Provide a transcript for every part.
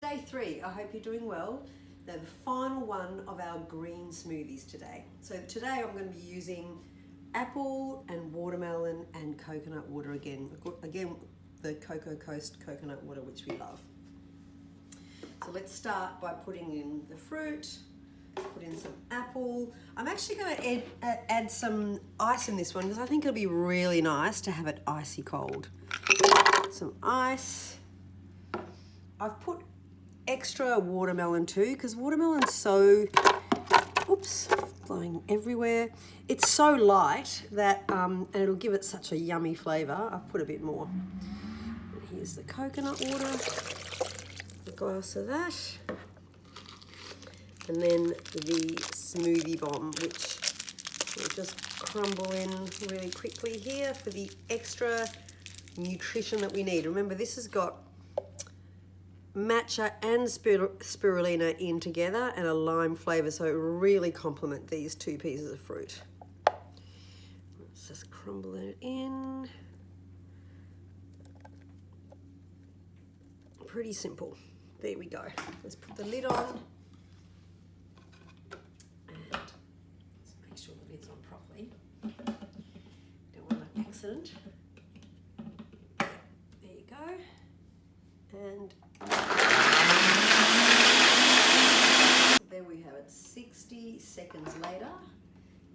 day 3. I hope you're doing well. They're the final one of our green smoothies today. So today I'm going to be using apple and watermelon and coconut water again. Again, the Cocoa Coast coconut water, which we love. So let's start by putting in the fruit, put in some apple. I'm actually going to add some ice in this one because I think it'll be really nice to have it icy cold. Some ice. I've put extra watermelon too because watermelon's so, oops, flying everywhere. It's so light that, and it'll give it such a yummy flavour. I've put a bit more. And here's the coconut water, a glass of that. And then the smoothie bomb, which we'll just crumble in really quickly here for the extra nutrition that we need. Remember, this has got matcha and spirulina in together and a lime flavour, so it will really complement these 2 pieces of fruit. Let's just crumble it in. Pretty simple. There we go. Let's put the lid on. And let's make sure the lid's on properly. Don't want an accident. There you go. And there we have it, 60 seconds later,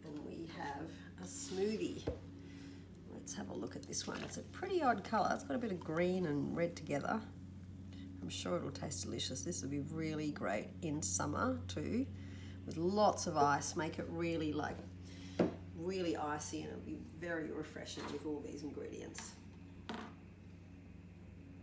and we have a smoothie. Let's have a look at this one. It's a pretty odd colour. It's got a bit of green and red together. I'm sure it'll taste delicious. This will be really great in summer too, with lots of ice. Make it really icy, and it'll be very refreshing with all these ingredients.